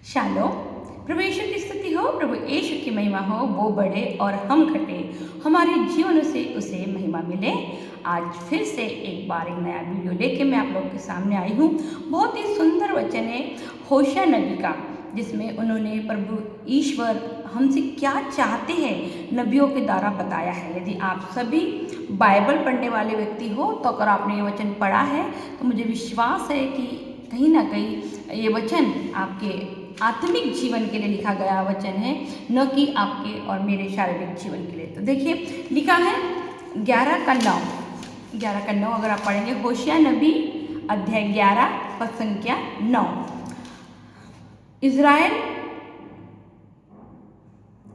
Shalom. प्रभु यीशु की स्तुति हो, प्रभु यीशु की महिमा हो। वो बढ़े और हम घटे, हमारे जीवन से उसे महिमा मिले। आज फिर से एक बार एक नया वीडियो लेके मैं आप लोग के सामने आई हूँ। बहुत ही सुंदर वचन है होशा नबी का, जिसमें उन्होंने प्रभु ईश्वर हमसे क्या चाहते हैं नबियों के द्वारा बताया है। यदि आप सभी बाइबल पढ़ने वाले व्यक्ति हो तो अगर आपने ये वचन पढ़ा है तो मुझे विश्वास है कि कहीं ना कहीं ये वचन आपके आत्मिक जीवन के लिए लिखा गया वचन है, न कि आपके और मेरे शारीरिक जीवन के लिए। तो देखिए लिखा है 11 का 9 अगर आप पढ़ेंगे होशिया नबी अध्याय 11 पद संख्या 9। इज़राइल,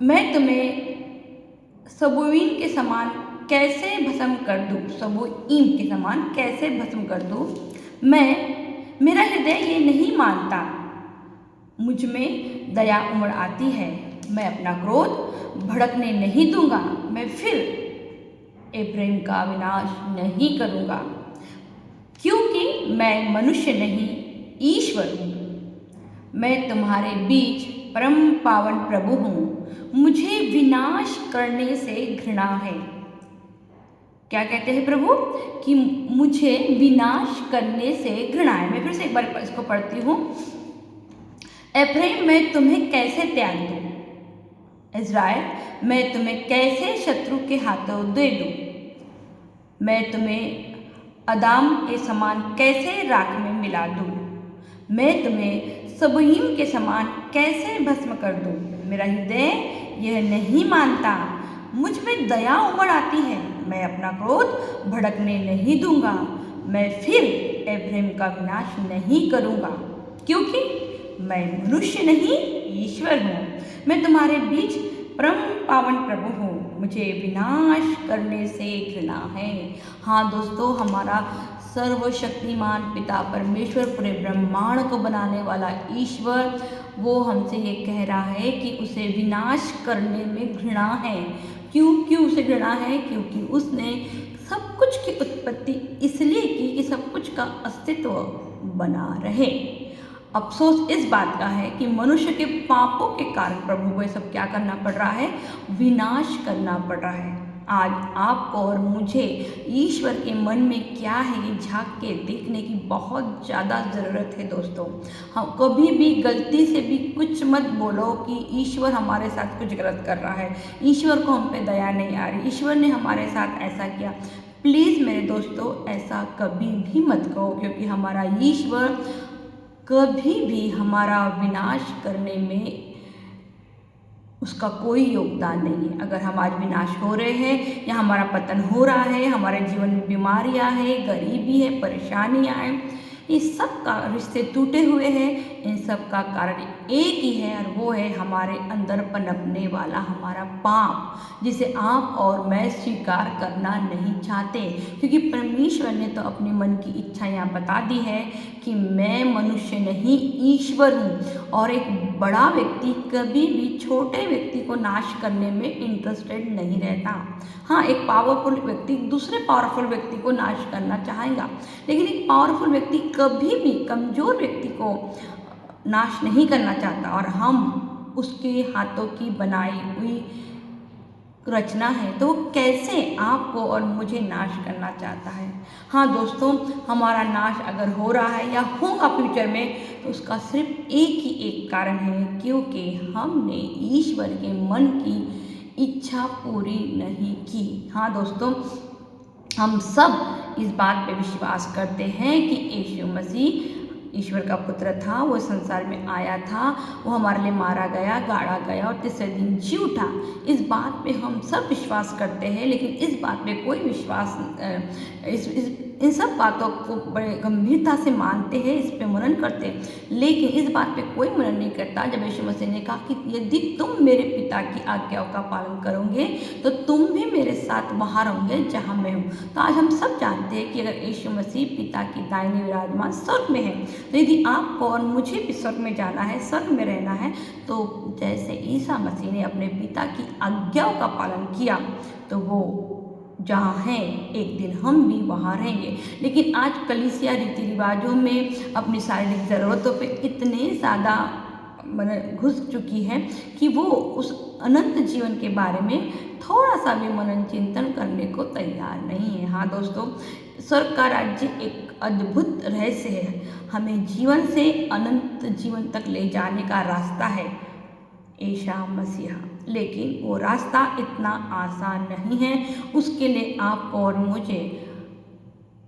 मैं तुम्हें सबूईम के समान कैसे भस्म कर दूँ, सबूईम के समान कैसे भस्म कर दूँ। मेरा हृदय ये नहीं मानता, मुझ में दया उमड़ आती है। मैं अपना क्रोध भड़कने नहीं दूंगा, मैं फिर एफ्राइम का विनाश नहीं करूंगा, क्योंकि मैं मनुष्य नहीं ईश्वर हूँ। मैं तुम्हारे बीच परम पावन प्रभु हूँ, मुझे विनाश करने से घृणा है। क्या कहते हैं प्रभु? कि मुझे विनाश करने से घृणा है। मैं फिर से एक बार इसको पढ़ती हूँ। एफ्राइम, मैं तुम्हें कैसे त्याग दूँ? इज़राइल, मैं तुम्हें कैसे शत्रु के हाथों दे दूँ? मैं तुम्हें अदाम के समान कैसे राख में मिला दूँ? मैं तुम्हें सबूईम के समान कैसे भस्म कर दूँ? मेरा हृदय यह नहीं मानता, मुझ में दया उमड़ आती है। मैं अपना क्रोध भड़कने नहीं दूंगा, मैं फिर एफ्राइम का विनाश नहीं करूँगा, क्योंकि मैं मनुष्य नहीं ईश्वर हूँ। मैं तुम्हारे बीच परम पावन प्रभु हूँ, मुझे विनाश करने से घृणा है। हाँ दोस्तों, हमारा सर्वशक्तिमान पिता परमेश्वर पूरे ब्रह्मांड को बनाने वाला ईश्वर, वो हमसे ये कह रहा है कि उसे विनाश करने में घृणा है। क्यों उसे घृणा है? क्योंकि उसने सब कुछ की उत्पत्ति इसलिए की कि सब कुछ का अस्तित्व बना रहे। अफसोस इस बात का है कि मनुष्य के पापों के कारण प्रभु को ये सब क्या करना पड़ रहा है? विनाश करना पड़ रहा है। आज आपको और मुझे ईश्वर के मन में क्या है ये झांक के देखने की बहुत ज़्यादा ज़रूरत है दोस्तों। हम कभी भी गलती से भी कुछ मत बोलो कि ईश्वर हमारे साथ कुछ गलत कर रहा है, ईश्वर को हम पे दया नहीं आ रही, ईश्वर ने हमारे साथ ऐसा किया। प्लीज़ मेरे दोस्तों, ऐसा कभी भी मत कहो, क्योंकि हमारा ईश्वर कभी भी हमारा विनाश करने में उसका कोई योगदान नहीं है। अगर हम आज विनाश हो रहे हैं या हमारा पतन हो रहा है, हमारे जीवन में बीमारियां हैं, गरीबी है, परेशानियां हैं, ये सब का रिश्ते टूटे हुए हैं, इन सब का कारण एक ही है और वो है हमारे अंदर पनपने वाला हमारा पाप, जिसे आप और मैं स्वीकार करना नहीं चाहते। क्योंकि परमेश्वर ने तो अपने मन की इच्छा यहाँ बता दी है कि मैं मनुष्य नहीं ईश्वर हूँ, और एक बड़ा व्यक्ति कभी भी छोटे व्यक्ति को नाश करने में इंटरेस्टेड नहीं रहता। हाँ, एक पावरफुल व्यक्ति दूसरे पावरफुल व्यक्ति को नाश करना चाहेगा, लेकिन एक पावरफुल व्यक्ति कभी भी कमज़ोर व्यक्ति को नाश नहीं करना चाहता, और हम उसके हाथों की बनाई हुई रचना है, तो वो कैसे आपको और मुझे नाश करना चाहता है। हाँ दोस्तों, हमारा नाश अगर हो रहा है या होगा फ्यूचर में, तो उसका सिर्फ एक कारण है, क्योंकि हमने ईश्वर के मन की इच्छा पूरी नहीं की। हाँ दोस्तों, हम सब इस बात पे विश्वास करते हैं कि यीशु मसीह ईश्वर का पुत्र था, वो संसार में आया था, वो हमारे लिए मारा गया, गाड़ा गया और तीसरे दिन जी उठा। इस बात पे हम सब विश्वास करते हैं, लेकिन इस बात पे कोई विश्वास इन सब बातों को बड़े गंभीरता से मानते हैं, इस पे मनन करते हैं, लेकिन इस बात पे कोई मनन नहीं करता। जब यीशु मसीह ने कहा कि यदि तुम मेरे पिता की आज्ञाओं का पालन करोगे तो तुम भी मेरे साथ वहाँ रहोगे जहाँ मैं हूँ। तो आज हम सब जानते हैं कि अगर यीशु मसीह पिता की दाहिने विराजमान स्वर्ग में है, तो यदि आपको और मुझे भी स्वर्ग में जाना है, स्वर्ग में रहना है, तो जैसे ईसा मसीह ने अपने पिता की आज्ञाओं का पालन किया, तो वो जहाँ हैं एक दिन हम भी वहाँ रहेंगे। लेकिन आज कलीसिया रीति रिवाजों में अपनी शारीरिक ज़रूरतों पे इतने ज़्यादा घुस चुकी है कि वो उस अनंत जीवन के बारे में थोड़ा सा भी मनन चिंतन करने को तैयार नहीं है। हाँ दोस्तों, स्वर्ग का राज्य एक अद्भुत रहस्य है, हमें जीवन से अनंत जीवन तक ले जाने का रास्ता है ईसा मसीहा। लेकिन वो रास्ता इतना आसान नहीं है, उसके लिए आपको और मुझे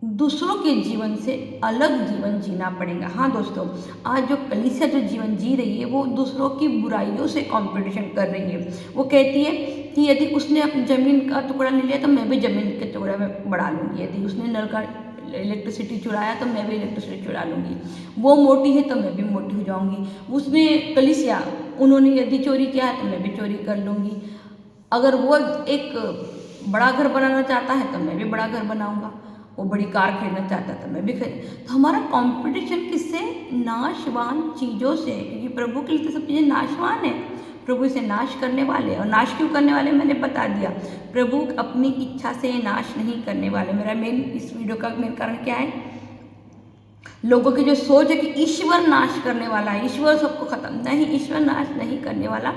दूसरों के जीवन से अलग जीवन जीना पड़ेगा। हाँ दोस्तों, आज जो कलीसिया जो जीवन जी रही है वो दूसरों की बुराइयों से कंपटीशन कर रही है। वो कहती है कि यदि उसने अपनी ज़मीन का टुकड़ा ले लिया तो मैं भी ज़मीन के टुकड़े में बढ़ा लूँगी, यदि उसने नल का इलेक्ट्रिसिटी चुराया तो मैं भी इलेक्ट्रिसिटी चुरा लूँगी, वो मोटी है तो मैं भी मोटी हो जाऊँगी, उसने कलीसिया उन्होंने यदि चोरी किया है तो मैं भी चोरी कर लूँगी, अगर वो एक बड़ा घर बनाना चाहता है तो मैं भी बड़ा घर बनाऊँगा, वो बड़ी कार खरीदना चाहता है तो मैं भी खरीद। तो हमारा कंपटीशन किससे? नाशवान चीज़ों से, क्योंकि प्रभु के लिए तो सब चीज़ें नाशवान है, प्रभु इसे नाश करने वाले। और नाश क्यों करने वाले मैंने बता दिया, प्रभु अपनी इच्छा से नाश नहीं करने वाले। मेरा मेन इस वीडियो का मेन कारण क्या है, लोगों की जो सोच है कि ईश्वर नाश करने वाला है, ईश्वर सबको खत्म, नहीं, ईश्वर नाश नहीं करने वाला।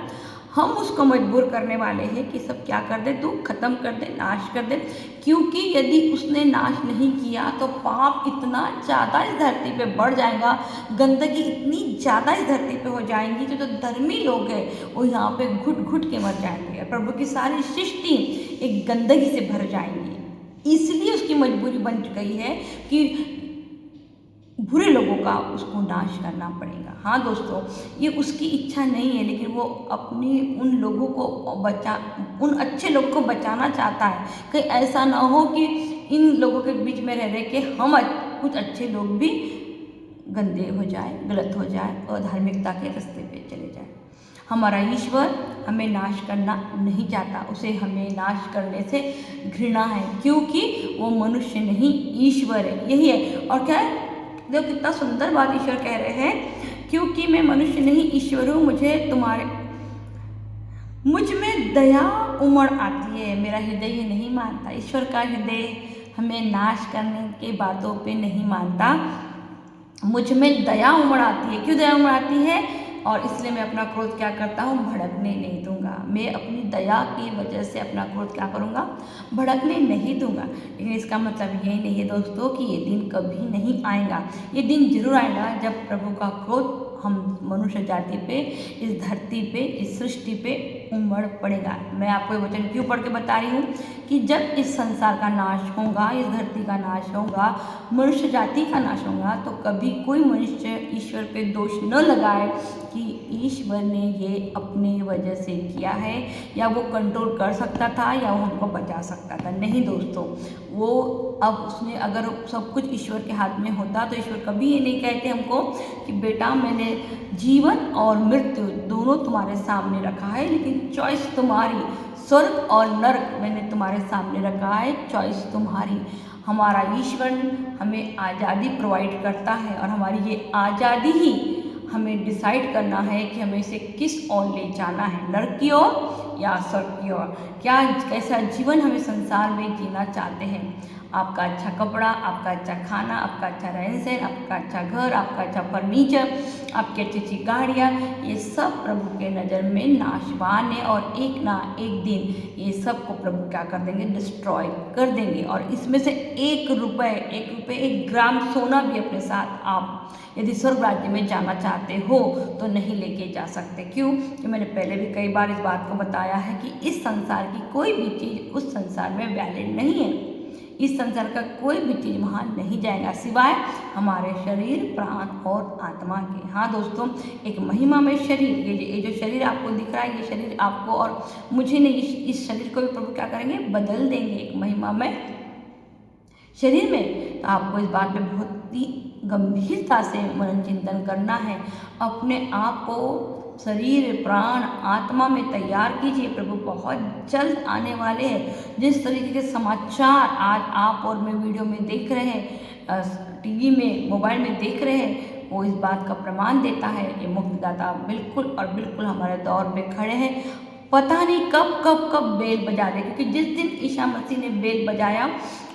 हम उसको मजबूर करने वाले हैं कि सब क्या कर दे, तू खत्म कर दे, नाश कर दे, क्योंकि यदि उसने नाश नहीं किया तो पाप इतना ज़्यादा इस धरती पे बढ़ जाएगा, गंदगी इतनी ज़्यादा इस धरती पे हो जाएंगी कि जो धर्मी लोग हैं वो यहाँ पे घुट घुट के मर जाएंगे, प्रभु की सारी सृष्टि एक गंदगी से भर जाएंगी। इसलिए उसकी मजबूरी बन गई है कि बुरे लोगों का उसको नाश करना पड़ेगा। हाँ दोस्तों, ये उसकी इच्छा नहीं है, लेकिन वो अपनी उन लोगों को उन अच्छे लोगों को बचाना चाहता है। कहीं ऐसा ना हो कि इन लोगों के बीच में रह के हम कुछ अच्छे लोग भी गंदे हो जाए, गलत हो जाए और धार्मिकता के रास्ते पे चले जाए। हमारा ईश्वर हमें नाश करना नहीं चाहता, उसे हमें नाश करने से घृणा है, क्योंकि वो मनुष्य नहीं ईश्वर है। यही है। और क्या है, देखो कितना सुंदर बात ईश्वर कह रहे हैं, क्योंकि मैं मनुष्य नहीं ईश्वर हूँ, मुझ में दया उमड़ आती है, मेरा हृदय ये नहीं मानता। ईश्वर का हृदय हमें नाश करने की बातों पे नहीं मानता, मुझ में दया उमड़ आती है। क्यों दया उमड़ आती है? और इसलिए मैं अपना क्रोध क्या करता हूँ, भड़कने नहीं दूंगा। मैं अपनी दया की वजह से अपना क्रोध क्या करूँगा, भड़कने नहीं दूंगा। लेकिन इसका मतलब ये नहीं है दोस्तों कि ये दिन कभी नहीं आएगा। ये दिन जरूर आएगा जब प्रभु का क्रोध हम मनुष्य जाति पे, इस धरती पे, इस सृष्टि पे उमड़ पड़ेगा। मैं आपको ये वचन क्यों पढ़ के बता रही हूँ कि जब इस संसार का नाश होगा, इस धरती का नाश होगा, मनुष्य जाति का नाश होगा, तो कभी कोई मनुष्य ईश्वर पे दोष न लगाए कि ईश्वर ने ये अपनी वजह से किया है, या वो कंट्रोल कर सकता था, या वो हमको बचा सकता था। नहीं दोस्तों, वो अब उसने अगर सब कुछ ईश्वर के हाथ में होता तो ईश्वर कभी ये नहीं कहते हमको कि बेटा मैंने जीवन और मृत्यु दोनों तुम्हारे सामने रखा है, लेकिन चॉइस तुम्हारी, स्वर्ग और नरक मैंने तुम्हारे सामने रखा है, चॉइस तुम्हारी। हमारा ईश्वर हमें आज़ादी प्रोवाइड करता है, और हमारी ये आज़ादी ही हमें डिसाइड करना है कि हमें इसे किस ओर ले जाना है, नरक की ओर या स्वर्ग की ओर। क्या कैसा जीवन हमें संसार में जीना चाहते हैं। आपका अच्छा कपड़ा, आपका अच्छा खाना, आपका अच्छा रहन सहन, आपका अच्छा घर, आपका अच्छा फर्नीचर, आपकी अच्छी अच्छी गाड़ियाँ, ये सब प्रभु के नज़र में नाशवान है, और एक ना एक दिन ये सब को प्रभु क्या कर देंगे, डिस्ट्रॉय कर देंगे। और इसमें से एक रुपये, एक ग्राम सोना भी अपने साथ आप यदि स्वर्ग राज्य में जाना चाहते हो तो नहीं लेके जा सकते। क्यों? कि मैंने पहले भी कई बार इस बात को बताया है कि इस संसार की कोई भी चीज़ उस संसार में वैलिड नहीं है। इस संसार का कोई भी चीज़ वहाँ नहीं जाएगा सिवाय हमारे शरीर, प्राण और आत्मा के। हाँ दोस्तों, एक महिमा में शरीर, ये जो शरीर आपको दिख रहा है, ये शरीर आपको और मुझे नहीं, इस शरीर को भी प्रभु क्या करेंगे, बदल देंगे एक महिमा में शरीर में। तो आपको इस बात में बहुत ही गंभीरता से मनन चिंतन करना है। अपने आप को शरीर, प्राण, आत्मा में तैयार कीजिए, प्रभु बहुत जल्द आने वाले हैं। जिस तरीके के समाचार आज आप और मैं वीडियो में देख रहे हैं, टीवी में, मोबाइल में देख रहे हैं, वो इस बात का प्रमाण देता है। ये मुक्तिदाता बिल्कुल और बिल्कुल हमारे दौर में खड़े हैं। पता नहीं कब बेल बजा दे, क्योंकि जिस दिन ईसा मसीह ने बेल बजाया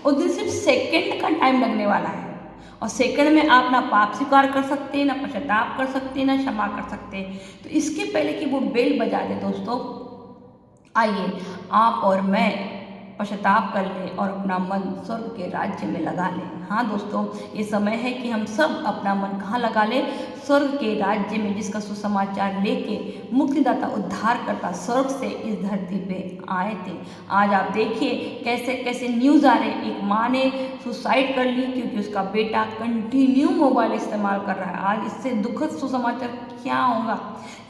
उस दिन सिर्फ सेकंड का टाइम लगने वाला है, और सेकंड में आप ना पाप स्वीकार कर सकते हैं, ना पश्चाताप कर सकते हैं, ना क्षमा कर सकते हैं। तो इसके पहले कि वो बेल बजा दे दोस्तों, आइए आप और मैं पश्चाताप कर लें और अपना मन स्वर्ग के राज्य में लगा लें। हाँ दोस्तों, ये समय है कि हम सब अपना मन कहाँ लगा लें? स्वर्ग के राज्य में, जिसका सुसमाचार लेके मुक्तिदाता उद्धारकर्ता स्वर्ग से इस धरती पे आए थे। आज आप देखिए कैसे कैसे न्यूज़ आ रहे, एक माँ ने सुसाइड कर ली क्योंकि उसका बेटा कंटिन्यू मोबाइल इस्तेमाल कर रहा है। आज इससे दुखद सुसमाचार क्या होगा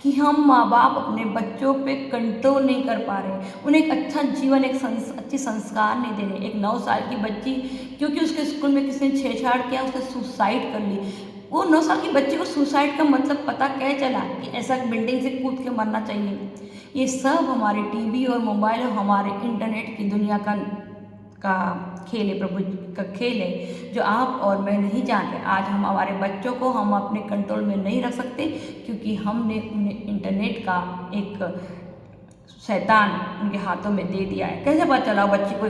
कि हम माँ बाप अपने बच्चों पे कंट्रोल नहीं कर पा रहे, उन्हें एक अच्छा जीवन, एक अच्छी संस्कार नहीं दे रहे। एक 9 साल की बच्ची, क्योंकि उसके स्कूल में किसी ने छेड़छाड़ किया, उसने सुसाइड कर ली। वो 9 साल की बच्चे को सुसाइड का मतलब पता क्या चला कि ऐसा बिल्डिंग से कूद के मरना चाहिए। ये सब हमारे टीवी और मोबाइल और हमारे इंटरनेट की दुनिया का खेल है, प्रभु का खेल है, जो आप और मैं नहीं जानते। आज हम हमारे बच्चों को हम अपने कंट्रोल में नहीं रख सकते क्योंकि हमने उन्हें इंटरनेट का एक शैतान उनके हाथों में दे दिया है। कैसे पता चला बच्ची को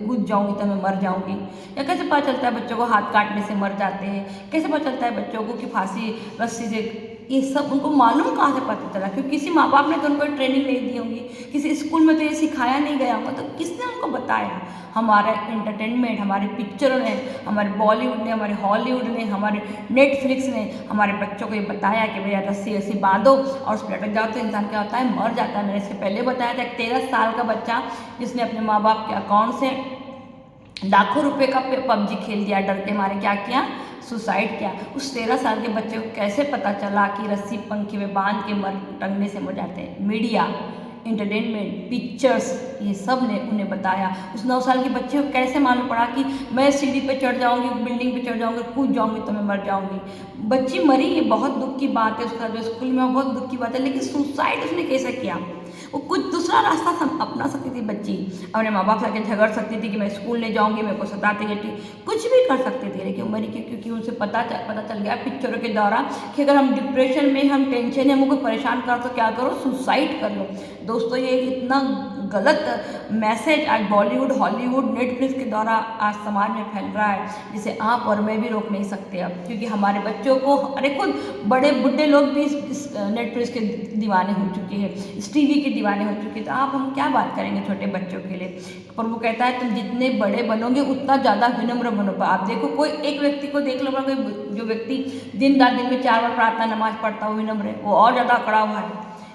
कूद जाऊंगी तो मैं मर जाऊंगी? या कैसे पता चलता है बच्चों को हाथ काटने से मर जाते हैं? कैसे पता चलता है बच्चों को कि फांसी रस्सी से? ये सब उनको मालूम कहाँ से पता चला? क्योंकि किसी माँ बाप ने तो उनको ट्रेनिंग नहीं दी होगी, किसी स्कूल में तो ये सिखाया नहीं गया होगा, तो किसने उनको बताया? हमारा एंटरटेनमेंट, हमारे पिक्चरों ने, हमारे बॉलीवुड ने, हमारे हॉलीवुड ने, हमारे नेटफ्लिक्स ने हमारे बच्चों को ये बताया कि भैया रस्सी रस्सी बांधो और उस पर लटक जाओ तो इंसान क्या होता है? मर जाता है। मैंने इसके पहले बताया था, एक 13 साल का बच्चा जिसने अपने माँ बाप के अकाउंट से लाखों रुपए का पबजी खेल दिया, डर के मारे क्या किया? सुसाइड किया। उस 13 साल के बच्चे को कैसे पता चला कि रस्सी पंखे में बांध के टंगने से मर जाते हैं? मीडिया, एंटरटेनमेंट, पिक्चर्स, ये सब ने उन्हें बताया। उस 9 साल के बच्चे को कैसे मालूम पड़ा कि मैं सीढ़ी पे चढ़ जाऊंगी, बिल्डिंग पे चढ़ जाऊंगी, कूद जाऊंगी तो मैं मर जाऊंगी? बच्ची मरी, ये बहुत दुख की बात है, उसका जो स्कूल में बहुत दुख की बात है, लेकिन सुसाइड उसने कैसे किया? वो कुछ दूसरा रास्ता अपना सकती थी बच्ची, अपने माँ बाप से आके झगड़ सकती थी कि मैं स्कूल नहीं जाऊंगी, मेरे को सताते गए, कुछ भी कर सकती थी, लेकिन मरी क्योंकि उनसे पता चल गया पिक्चरों के द्वारा कि अगर हम डिप्रेशन में, हम टेंशन में, हमको परेशान करो तो क्या करो? सुसाइड कर लो। दोस्तों, ये इतना गलत मैसेज आज बॉलीवुड, हॉलीवुड, नेटफ्लिक्स के द्वारा आज समाज में फैल रहा है, जिसे आप और मैं भी रोक नहीं सकते अब, क्योंकि हमारे बच्चों को, अरे खुद बड़े बुढ़े लोग भी इस नेटफ्लिक्स के दीवाने हो चुके हैं, इस टीवी के दीवाने हो चुके हैं। तो आप हम क्या बात करेंगे छोटे बच्चों के लिए? प्रभु कहता है तुम जितने बड़े बनोगे उतना ज़्यादा विनम्र बनो। आप देखो, कोई एक व्यक्ति को देख लो, कोई जो व्यक्ति दिन रात दिन में 4 बार प्रार्थना नमाज पढ़ता हो, विनम्र है, वो और ज़्यादा अकड़ा हुआ है।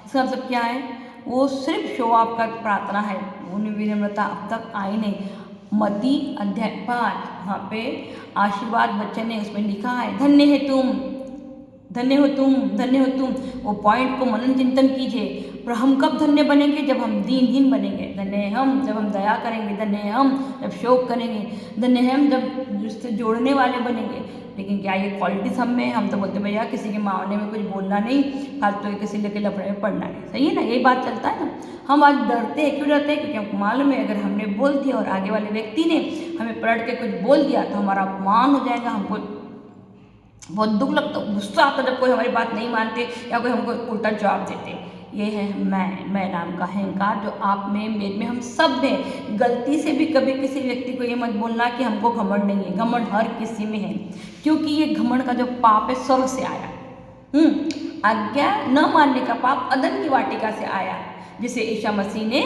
इसका मतलब क्या है? वो सिर्फ शो ऑफ का प्रार्थना है, उन्हें विनम्रता अब तक आई नहीं। मत्ती अध्याय 5, वहाँ पे आशीर्वाद बच्चन ने उसमें लिखा है, धन्य है तुम, धन्य हो तुम, धन्य हो तुम। वो पॉइंट को मनन चिंतन कीजिए। पर हम कब धन्य बनेंगे? जब हम दीनहीन बनेंगे। धन्य है हम जब हम दया करेंगे, धन्य है हम जब शोक करेंगे, धन्य है हम जब रिश्ते जोड़ने वाले बनेंगे। लेकिन क्या ये क्वालिटीज हम में? हम तो बोलते भैया किसी के मामले में कुछ बोलना नहीं, फालतू किसी लेके लफड़े में पड़ना नहीं। सही है ना? यही बात चलता है ना। हम आज डरते हैं, क्यों डरते हैं? क्योंकि हमको मालूम है अगर हमने बोल दिया और आगे वाले व्यक्ति ने हमें पलट के कुछ बोल दिया तो हमारा अपमान हो जाएगा। हमको बहुत दुख लगता, गुस्सा आता जब कोई हमारी बात नहीं मानते या कोई हमको उल्टा जवाब देते। ये है मैं नाम का अहंकार जो आप में, मेरे में, हम सब में। गलती से भी कभी किसी व्यक्ति को ये मत बोलना कि हमको घमंड नहीं है। घमंड हर किसी में है, क्योंकि ये घमंड का जो पाप है स्वर्ग से आया। आज्ञा न मानने का पाप अदन की वाटिका से आया, जिसे ईसा मसीह ने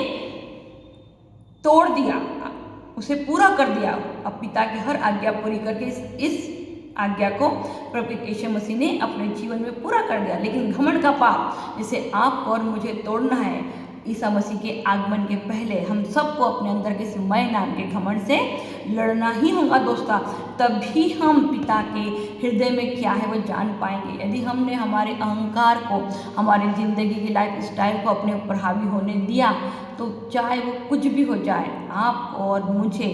तोड़ दिया, उसे पूरा कर दिया। अब पिता की हर आज्ञा पूरी करके इस आज्ञा को प्रभु यीशु मसीह ने अपने जीवन में पूरा कर दिया। लेकिन घमंड का पाप जिसे आपको और मुझे तोड़ना है, ईसा मसीह के आगमन के पहले हम सबको अपने अंदर के इस मैं नाम के घमंड से लड़ना ही होगा दोस्तों। तभी हम पिता के हृदय में क्या है वो जान पाएंगे। यदि हमने हमारे अहंकार को, हमारी ज़िंदगी की लाइफ स्टाइल को अपने ऊपर हावी होने दिया तो चाहे वो कुछ भी हो जाए, आप और मुझे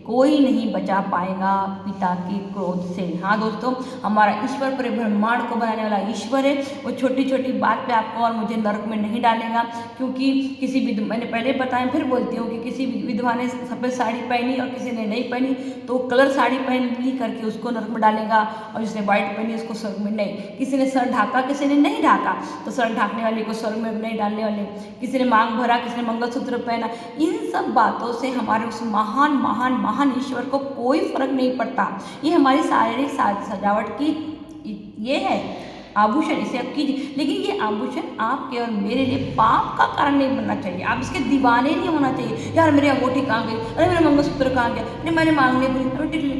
कोई नहीं बचा पाएगा पिता के क्रोध से। हाँ दोस्तों, हमारा ईश्वर पूरे ब्रह्मांड को बनाने वाला ईश्वर है। वो छोटी छोटी बात पे आपको और मुझे नरक में नहीं डालेगा, क्योंकि किसी मैंने पहले बताया, फिर बोलती हूँ कि किसी विधवा ने सफ़ेद साड़ी पहनी और किसी ने नहीं पहनी तो कलर साड़ी पहन ली करके उसको नरक में डालेगा, और जिसने वाइट पहनी उसको स्वर्ग में नहीं। किसी ने सर ढाका, किसी ने नहीं ढाका, तो सर ढाकने वाले को स्वर्ग में नहीं डालने वाले। किसी ने मांग भरा, किसी ने मंगलसूत्र पहना। इन सब बातों से हमारे उस महान महान महान ईश्वर को कोई फर्क नहीं पड़ता। ये हमारी शारीरिक सजावट की ये है आभूषण, इसे आप कीजिए, लेकिन ये आभूषण आपके और मेरे लिए पाप का कारण नहीं बनना चाहिए। आप इसके दीवाने नहीं होना चाहिए। यार मेरी अंगूठी कहाँ गई, अरे मेरा मंगलसूत्र कहाँ गया, अरे मैंने मांगने भूली,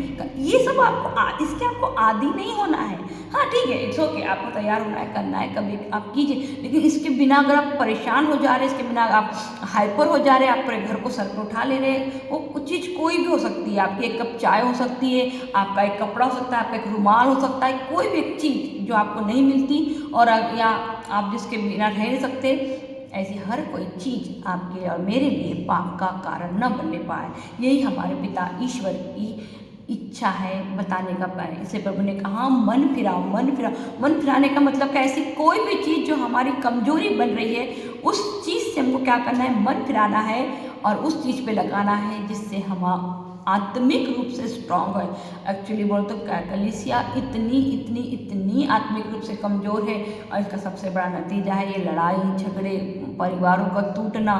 ये सब आपको इसके आपको आदी नहीं होना है। हाँ ठीक है, इट्स ओके, आपको तैयार होना है, करना है, कभी आप कीजिए, लेकिन इसके बिना अगर आप परेशान हो जा रहे हैं, इसके बिना आप हाइपर हो जा रहे हैं, आप पूरे घर को सर पे उठा ले रहे हैं, वो चीज़ कोई भी हो सकती है। आपकी एक कप चाय हो सकती है, आपका एक कपड़ा हो सकता है, आपका एक रुमाल हो सकता है, कोई भी एक चीज़ जो आपको नहीं मिलती और या आप जिसके बिना रह नहीं सकते, ऐसी हर कोई चीज़ आपके और मेरे लिए पाप का कारण न बनने पाए। यही हमारे पिता ईश्वर की इच्छा है बताने का पाए। इसलिए प्रभु ने कहा मन फिराओ, मन फिराओ। मन फिराने का मतलब क्या, ऐसी कोई भी चीज़ जो हमारी कमजोरी बन रही है उस चीज़ से हमको क्या करना है, मन फिराना है और उस चीज़ पे लगाना है जिससे हम आत्मिक रूप से स्ट्रांग है। एक्चुअली बोल तो कलीसिया इतनी आत्मिक रूप से कमज़ोर है और इसका सबसे बड़ा नतीजा है ये लड़ाई झगड़े, परिवारों का टूटना,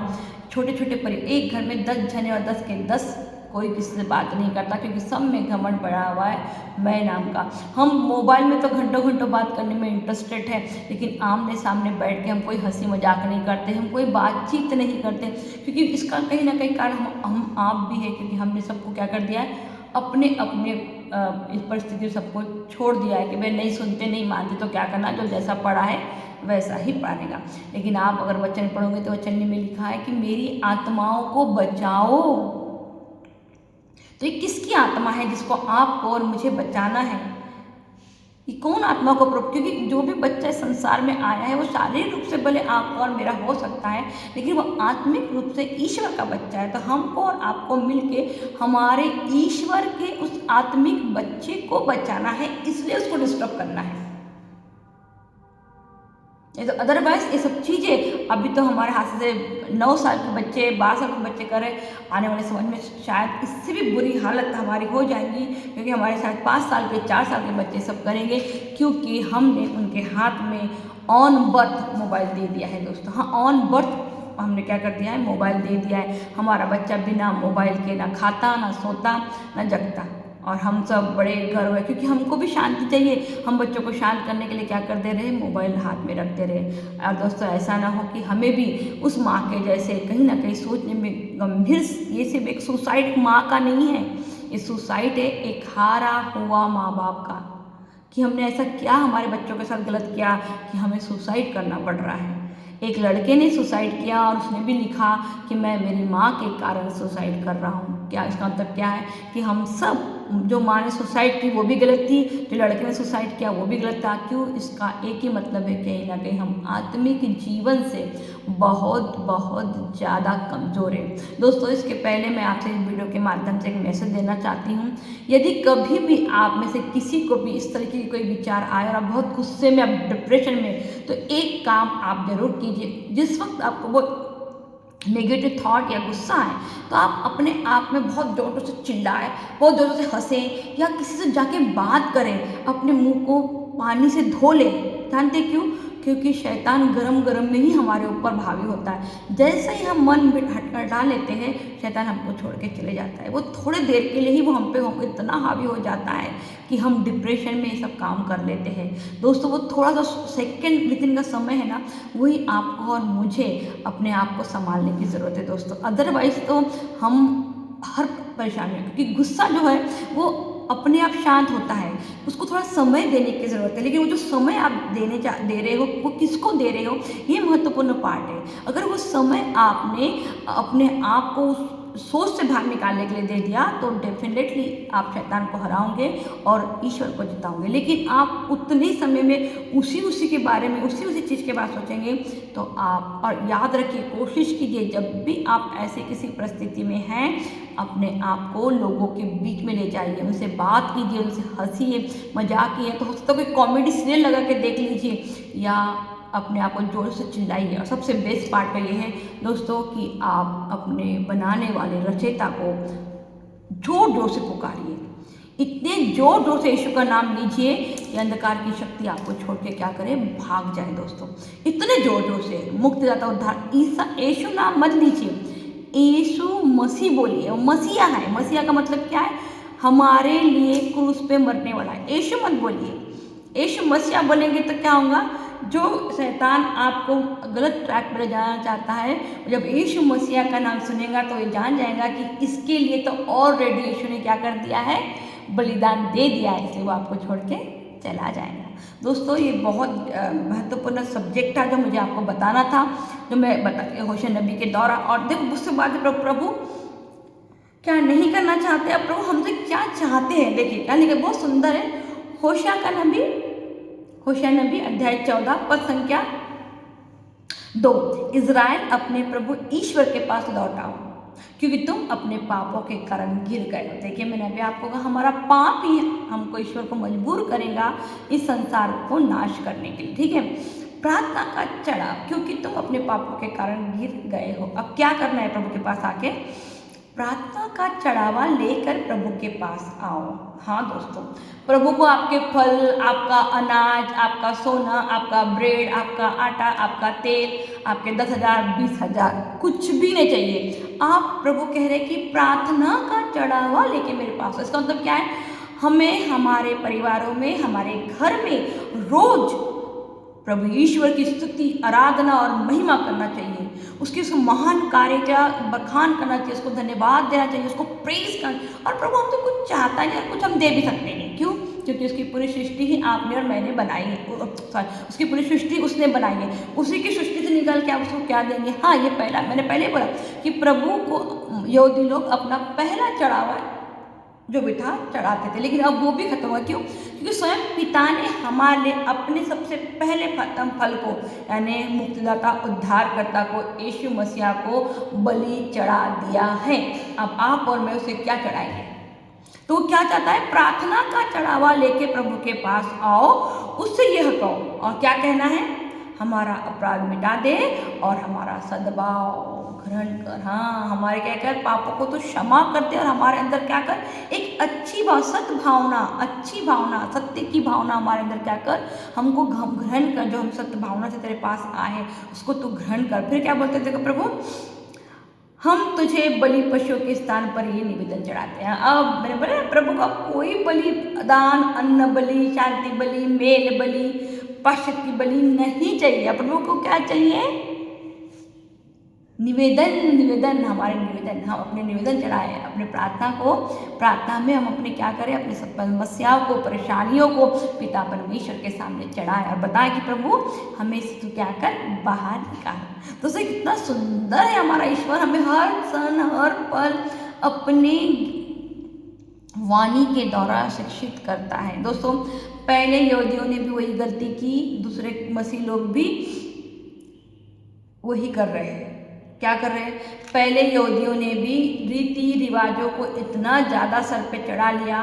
छोटे छोटे एक घर में 10 जने और 10 के 10 कोई किसी से बात नहीं करता, क्योंकि सब में घमंड बढ़ा हुआ है मैं नाम का। हम मोबाइल में तो घंटों घंटों बात करने में इंटरेस्टेड है, लेकिन आमने सामने बैठ के हम कोई हंसी मजाक नहीं करते, हम कोई बातचीत नहीं करते, क्योंकि इसका कहीं ना कहीं कारण हम आप भी है, क्योंकि हमने सबको क्या कर दिया है, अपने अपने इस परिस्थिति सबको छोड़ दिया है कि भाई नहीं सुनते नहीं मानते तो क्या करना, जो जैसा पढ़ा है वैसा ही पढ़ेगा। लेकिन आप अगर वचन पढ़ोगे तो वचन में लिखा है कि मेरी आत्माओं को बचाओ। तो ये किसकी आत्मा है जिसको आपको और मुझे बचाना है? ये कौन आत्मा को क्योंकि जो भी बच्चा इस संसार में आया है वो शारीरिक रूप से भले आपका और मेरा हो सकता है, लेकिन वो आत्मिक रूप से ईश्वर का बच्चा है। तो हमको और आपको मिलके हमारे ईश्वर के उस आत्मिक बच्चे को बचाना है, इसलिए उसको डिस्टर्ब करना है। तो अदरवाइज ये सब चीज़ें अभी तो हमारे हाथ से 9 साल के बच्चे 12 साल के बच्चे करें, आने वाले समय में शायद इससे भी बुरी हालत हमारी हो जाएगी, क्योंकि हमारे शायद 5 साल के 4 साल के बच्चे सब करेंगे, क्योंकि हमने उनके हाथ में ऑन बर्थ मोबाइल दे दिया है दोस्तों। हाँ, ऑन बर्थ हमने क्या कर दिया है, मोबाइल दे दिया है। हमारा बच्चा बिना मोबाइल के ना खाता ना सोता ना जगता, और हम सब बड़े गर्व है, क्योंकि हमको भी शांति चाहिए। हम बच्चों को शांत करने के लिए क्या कर दे रहे हैं, मोबाइल हाथ में रख दे रहे हैं। और दोस्तों ऐसा ना हो कि हमें भी उस माँ के जैसे कहीं ना कहीं सोचने में गंभीर, ये सिर्फ एक सुसाइड माँ का नहीं है, ये सुसाइड है एक हारा हुआ माँ बाप का, कि हमने ऐसा क्या हमारे बच्चों के साथ गलत किया कि हमें सुसाइड करना पड़ रहा है। एक लड़के ने सुसाइड किया और उसने भी लिखा कि मैं मेरी माँ के कारण सुसाइड कर रहा हूँ। क्या इसका मतलब क्या है कि हम सब, जो माँ ने सुसाइड की वो भी गलत थी, जो लड़के ने सुसाइड किया वो भी गलत था। क्यों? इसका एक ही मतलब है, कहीं ना कहीं हम आत्मिक जीवन से बहुत बहुत ज़्यादा कमज़ोर हैं। दोस्तों इसके पहले मैं आपसे इस वीडियो के माध्यम से एक मैसेज देना चाहती हूँ। यदि कभी भी आप में से किसी को भी इस तरीके की कोई विचार आए और आप बहुत गुस्से में, आप डिप्रेशन में, तो एक काम आप जरूर कीजिए। जिस वक्त आपको वो नेगेटिव थॉट या गुस्सा है तो आप अपने आप में बहुत जोरों से चिल्लाएं, बहुत जोरों से हंसें, या किसी से जाके बात करें, अपने मुंह को पानी से धो लें। जानते क्यों? क्योंकि शैतान गरम गरम में ही हमारे ऊपर हावी होता है। जैसे ही हम मन हटा लेते हैं, शैतान हमको छोड़ के चले जाता है। वो थोड़े देर के लिए ही वो हम पे इतना हावी हो जाता है कि हम डिप्रेशन में ये सब काम कर लेते हैं। दोस्तों वो थोड़ा सा सेकंड विदिन का समय है ना, वही आपको और मुझे अपने आप को संभालने की ज़रूरत है दोस्तों। अदरवाइज़ तो हम हर परेशानी, क्योंकि गुस्सा जो है वो अपने आप शांत होता है, उसको थोड़ा समय देने की ज़रूरत है। लेकिन वो जो समय आप दे रहे हो वो किसको दे रहे हो, ये महत्वपूर्ण पार्ट है। अगर वो समय आपने अपने आप को सोच से बाहर निकालने के लिए दे दिया तो डेफिनेटली आप शैतान को हराओगे और ईश्वर को जिताओगे। लेकिन आप उतने समय में उसी के बारे में, उसी चीज़ के बारे में सोचेंगे तो आप, और याद रखिए, कोशिश कीजिए जब भी आप ऐसे किसी परिस्थिति में हैं, अपने आप को लोगों के बीच में ले जाइए, उनसे बात कीजिए, उनसे हंसिए, मजाक कीजिए, तो हो सकता है कोई कॉमेडी सीरियल लगा के देख लीजिए, या अपने आप को जोर से चिल्लाइए। और सबसे बेस्ट पार्ट तो ये है दोस्तों कि आप अपने बनाने वाले रचयिता को जोर जोर से पुकारिए, इतने जोर जोर से यीशु का नाम लीजिए कि अंधकार की शक्ति आपको छोड़ के क्या करे, भाग जाए। दोस्तों इतने जोर जोर से, मुक्तिदाता उद्धार ईसा यीशु नाम मत लीजिए, यीशु मसीह बोलिए। मसीहा है, मसीहा का मतलब क्या है? हमारे लिए क्रूस पे मरने वाला है। यीशु मत बोलिए। यीशु मसीहा बोलेंगे तो क्या होगा? जो शैतान आपको गलत ट्रैक पर ले जाना चाहता है, जब यीशु मसीहा का नाम सुनेगा तो ये जान जाएगा कि इसके लिए तो ऑलरेडी यीशु ने क्या कर दिया है? बलिदान दे दिया है, इसलिए वो आपको छोड़ के चला जाएगा। दोस्तों, ये बहुत महत्वपूर्ण सब्जेक्ट था जो मुझे आपको बताना था, जो मैं बता होशे नबी के दौरान। और देखो उसके बाद प्रभु क्या नहीं करना चाहते, अब प्रभु हमसे क्या चाहते हैं। देखिए क्या लिखा, बहुत सुंदर है। होशे नबी अध्याय 14 पद संख्या 2। इज़राइल अपने प्रभु ईश्वर के पास लौट आओ, क्योंकि तुम अपने पापों के कारण गिर गए हो। देखिए मैंने अभी आपको कहा, हमारा पाप ही हमको ईश्वर को मजबूर करेगा इस संसार को नाश करने के लिए। ठीक है, प्रार्थना का चढ़ाव, क्योंकि तुम अपने पापों के कारण गिर गए हो। अब क्या करना है? प्रभु के पास आके प्रार्थना का चढ़ावा लेकर प्रभु के पास आओ। हाँ दोस्तों, प्रभु को आपके फल, आपका अनाज, आपका सोना, आपका ब्रेड, आपका आटा, आपका तेल, आपके 10,000 20,000 कुछ भी नहीं चाहिए। आप प्रभु कह रहे कि प्रार्थना का चढ़ावा लेके मेरे पास। इसका मतलब क्या है? हमें हमारे परिवारों में, हमारे घर में रोज प्रभु ईश्वर की स्तुति, आराधना और महिमा करना चाहिए। उसके उस महान कार्य का बखान करना चाहिए, उसको धन्यवाद देना चाहिए, उसको प्रेज करना। और प्रभु हमसे कुछ चाहता है और कुछ हम दे भी सकते नहीं। क्यों? क्योंकि उसकी पूरी सृष्टि ही आपने और मैंने बनाई है। उसकी पूरी सृष्टि उसने बनाई है। उसी की सृष्टि से निकल के आप उसको क्या देंगे? हाँ, ये पहला मैंने पहले बोला कि प्रभु को यहूदी लोग अपना पहला चढ़ावा जो भी था चढ़ाते थे, लेकिन अब वो भी खत्म हुआ। क्यों? क्योंकि स्वयं पिता ने हमारे लिए अपने सबसे पहले प्रथम फल को, यानी मुक्तिदाता उद्धारकर्ता को, यीशु मसीहा को बलि चढ़ा दिया है। अब आप और मैं उसे क्या चढ़ाएंगे? तो क्या चाहता है? प्रार्थना का चढ़ावा लेके प्रभु के पास आओ, उससे यह कहो। और क्या कहना है? हमारा अपराध मिटा दे और हमारा सद्भाव ग्रहण कर। हाँ, हमारे क्या कर? पापों को तो क्षमा करते और हमारे अंदर क्या कर? एक अच्छी सद्भावना, अच्छी भावना, सत्य की भावना हमारे अंदर क्या कर? हमको ग्रहण कर। जो हम सत्य भावना से तेरे पास आए उसको तू ग्रहण कर। फिर क्या बोलते थे? प्रभु हम तुझे बलि पशुओं के स्थान पर ये निवेदन चढ़ाते हैं। अब मैंने बोला प्रभु का कोई बलिदान, अन्न बलि, शांति बलि, मेल बलि, पाशक्ति बलि नहीं चाहिए। प्रभु को क्या चाहिए? निवेदन, हमारे निवेदन। हम अपने निवेदन चढ़ाएं, अपने प्रार्थना में हम अपने क्या करें? अपने समस्याओं को, परेशानियों को पिता परमेश्वर के सामने चढ़ाएं और बताएं कि प्रभु हमें इसको क्या कर? बाहर निकाल। तो उसे कितना सुंदर है हमारा ईश्वर, हमें हर क्षण हर पल अपने वाणी के द्वारा शिक्षित करता है। दोस्तों, पहले यहूदियों ने भी वही गलती की, दूसरे मसीह लोग भी वही कर रहे हैं। क्या कर रहे हैं? पहले यहूदियों ने भी रीति रिवाजों को इतना ज़्यादा सर पे चढ़ा लिया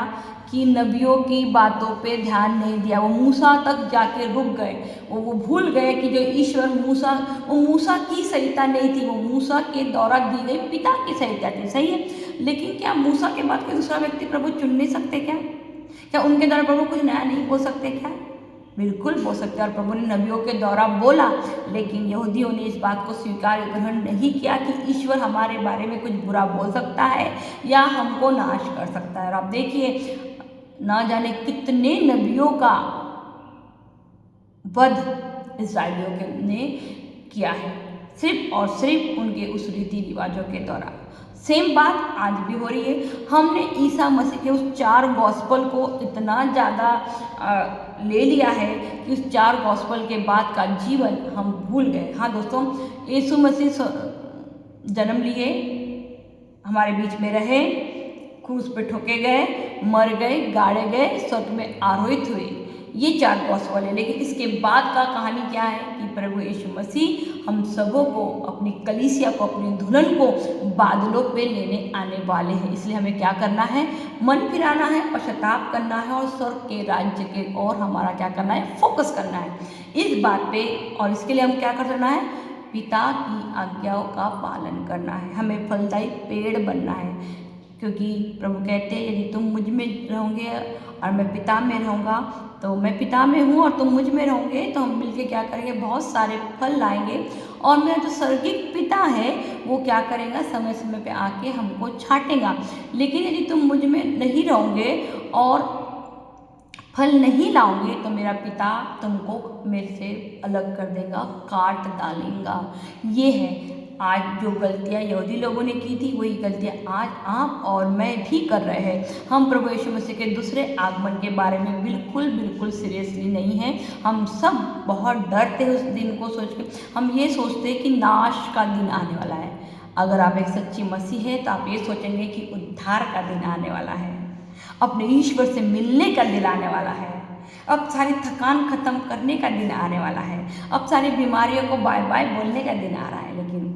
कि नबियों की बातों पे ध्यान नहीं दिया। वो मूसा तक जाके रुक गए। वो भूल गए कि जो ईश्वर वो मूसा की सहायता नहीं थी, वो मूसा के द्वारा दी गई पिता की सहायता थी। सही है, लेकिन क्या मूसा के बाद कोई दूसरा व्यक्ति प्रभु चुन नहीं सकते क्या? क्या उनके द्वारा प्रभु कुछ नया नहीं बोल सकते क्या? बिल्कुल बोल सकते हैं। और प्रभु ने नबियों के द्वारा बोला, लेकिन यहूदियों ने इस बात को स्वीकार ग्रहण नहीं किया कि ईश्वर हमारे बारे में कुछ बुरा बोल सकता है या हमको नाश कर सकता है। और आप देखिए, ना जाने कितने नबियों का वध इस्राएलियों ने किया है, सिर्फ और सिर्फ उनके उस रीति रिवाजों के द्वारा। सेम बात आज भी हो रही है। हमने ईसा मसीह के उस 4 गॉस्पल को इतना ज़्यादा ले लिया है कि उस 4 गॉस्पल के बाद का जीवन हम भूल गए। हाँ दोस्तों, यीशु मसीह जन्म लिए, हमारे बीच में रहे, क्रूस पे ठोके गए, मर गए, गाड़े गए, स्वर्ग में आरोहित हुए। ये 4 गॉस्पल है। लेकिन इसके बाद का कहानी क्या है कि प्रभु यीशु मसीह हम सबों को, अपनी कलीसिया को, अपनी दुल्हन को बादलों पे लेने आने वाले हैं। इसलिए हमें क्या करना है? मन फिराना है, पश्चाताप करना है और स्वर्ग के राज्य के और हमारा क्या करना है? फोकस करना है इस बात पे। और इसके लिए हम क्या करना है? पिता की आज्ञाओं का पालन करना है। हमें फलदायी पेड़ बनना है, क्योंकि प्रभु कहते हैं यदि तुम मुझ में रहोगे और मैं पिता में रहूँगा, तो मैं पिता में हूँ और तुम मुझ में रहोगे, तो हम मिलके क्या करेंगे, बहुत सारे फल लाएंगे। और मेरा जो स्वर्गीय पिता है वो क्या करेगा, समय समय पे आके हमको छांटेगा। लेकिन यदि तुम मुझ में नहीं रहोगे और फल नहीं लाओगे तो मेरा पिता तुमको मेरे से अलग कर देगा, काट डालेगा। ये है आज जो गलतियाँ यहूदी लोगों ने की थी, वही गलतियाँ आज आप और मैं भी कर रहे हैं। हम प्रभु यीशु मसीह के दूसरे आगमन के बारे में बिल्कुल सीरियसली नहीं है। हम सब बहुत डरते हैं उस दिन को सोच के। हम ये सोचते हैं कि नाश का दिन आने वाला है। अगर आप एक सच्ची मसीह है तो आप ये सोचेंगे कि उद्धार का दिन आने वाला है, अपने ईश्वर से मिलने का दिन आने वाला है, अब सारी थकान खत्म करने का दिन आने वाला है, अब सारी बीमारियों को बाय बाय बोलने का दिन आ रहा है। लेकिन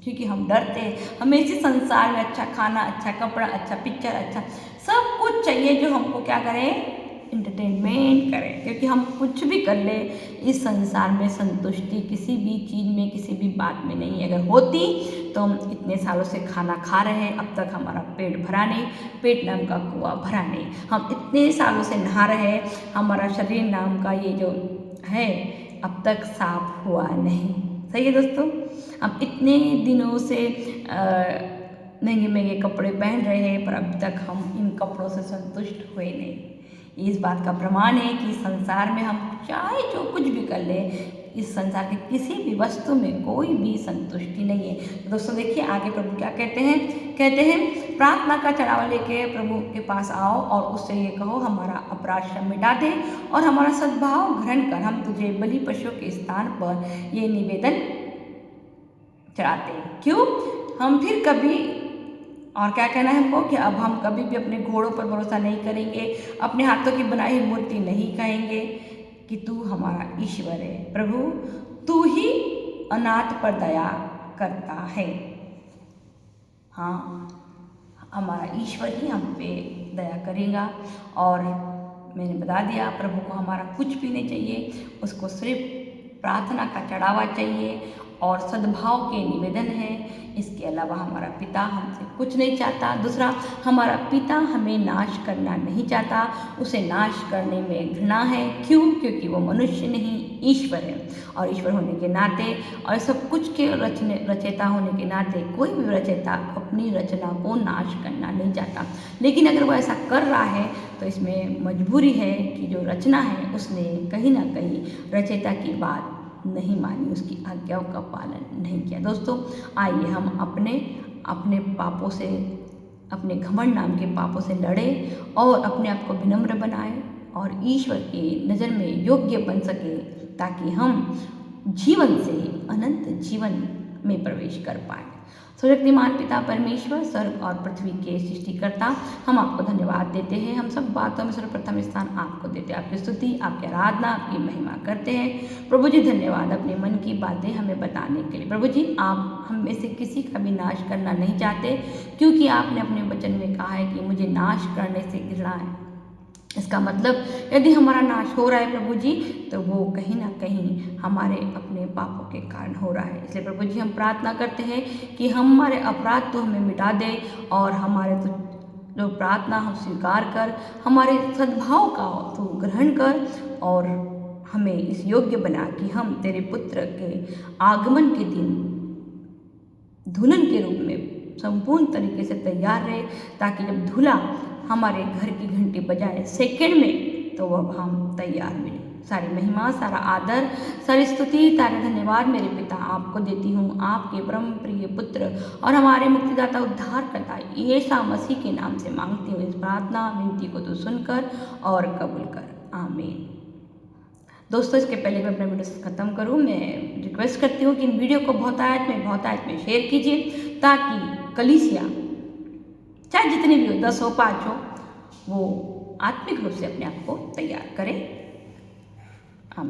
क्योंकि हम डरते हैं, हमें इसी संसार में अच्छा खाना, अच्छा कपड़ा, अच्छा पिक्चर, अच्छा सब कुछ चाहिए जो हमको क्या करें, इंटरटेनमेंट करें। क्योंकि हम कुछ भी कर ले, इस संसार में संतुष्टि किसी भी चीज़ में, किसी भी बात में नहीं है। अगर होती तो हम इतने सालों से खाना खा रहे हैं, अब तक हमारा पेट भरा नहीं, पेट नाम का कुआं भरा नहीं। हम इतने सालों से नहा रहे हैं, हमारा शरीर नाम का ये जो है अब तक साफ हुआ नहीं। सही है दोस्तों, हम इतने दिनों से महंगे महंगे कपड़े पहन रहे हैं, पर अब तक हम इन कपड़ों से संतुष्ट हुए नहीं। इस बात का प्रमाण है कि संसार में हम चाहे जो कुछ भी कर लें, इस संसार के किसी भी वस्तु में कोई भी संतुष्टि नहीं है। तो दोस्तों देखिए आगे प्रभु क्या कहते हैं, प्रार्थना का चढ़ावा लेके प्रभु के पास आओ और उससे ये कहो, हमारा अपराध क्षम मिटा दे और हमारा सद्भाव ग्रहण कर, हम तुझे बलि पशुओं के स्थान पर ये निवेदन चढ़ाते हैं। क्यों, हम फिर कभी और क्या कहना है हमको कि अब हम कभी भी अपने घोड़ों पर भरोसा नहीं करेंगे, अपने हाथों की बनाई हुई मूर्ति नहीं कहेंगे कि तू हमारा ईश्वर है। प्रभु तू ही अनाथ पर दया करता है। हाँ, हमारा ईश्वर ही हम पे दया करेगा। और मैंने बता दिया, प्रभु को हमारा कुछ भी नहीं चाहिए, उसको सिर्फ प्रार्थना का चढ़ावा चाहिए और सद्भाव के निवेदन है। इसके अलावा हमारा पिता हमसे कुछ नहीं चाहता। दूसरा, हमारा पिता हमें नाश करना नहीं चाहता, उसे नाश करने में घृणा है। क्यों, क्योंकि वो मनुष्य नहीं, ईश्वर है। और ईश्वर होने के नाते और सब कुछ के रचयिता होने के नाते कोई भी रचयिता अपनी रचना को नाश करना नहीं चाहता। लेकिन अगर वो ऐसा कर रहा है तो इसमें मजबूरी है कि जो रचना है उसने कहीं ना कहीं रचयिता की बात नहीं मानी, उसकी आज्ञाओं का पालन नहीं किया। दोस्तों आइए हम अपने पापों से, अपने घमंड नाम के पापों से लड़े और अपने आप को विनम्र बनाए और ईश्वर की नज़र में योग्य बन सके, ताकि हम जीवन से अनंत जीवन में प्रवेश कर पाए। सर्वशक्तिमान पिता परमेश्वर, स्वर्ग और पृथ्वी के सृष्टिकर्ता, हम आपको धन्यवाद देते हैं। हम सब बातों में सर्वप्रथम स्थान आपको देते हैं। आपकी स्तुति, आपकी आराधना, आपकी महिमा करते हैं। प्रभु जी धन्यवाद अपने मन की बातें हमें बताने के लिए। प्रभु जी आप हम में से किसी का भी नाश करना नहीं चाहते, क्योंकि आपने अपने वचन में कहा है कि मुझे नाश करने से घृणा है। इसका मतलब यदि हमारा नाश हो रहा है प्रभु जी, तो वो कहीं ना कहीं हमारे अपने पापों के कारण हो रहा है। इसलिए प्रभु जी हम प्रार्थना करते हैं कि हमारे अपराध तो हमें मिटा दे और हमारे तो जो प्रार्थना हम स्वीकार कर, हमारे सद्भाव का तो ग्रहण कर और हमें इस योग्य बना कि हम तेरे पुत्र के आगमन के दिन दुल्हन के रूप में संपूर्ण तरीके से तैयार रहे, ताकि जब दूल्हा हमारे घर की घंटी बजाए सेकंड में, तो वह हम तैयार मिले। सारी महिमा, सारा आदर, सारी स्तुति, सारा धन्यवाद मेरे पिता आपको देती हूँ, आपके परम प्रिय पुत्र और हमारे मुक्तिदाता उद्धारकर्ता यीशु मसीह के नाम से मांगती हूँ इस प्रार्थना विनती को तो सुनकर और कबूल कर, आमीन। दोस्तों इसके पहले मैं अपना वीडियो ख़त्म करूँ, मैं रिक्वेस्ट करती हूँ कि इन वीडियो को बहुतायत में शेयर कीजिए, ताकि कलीसिया चाहे जितने भी हो, 10 हो 5 हो, वो आत्मिक रूप से अपने आप को तैयार करें।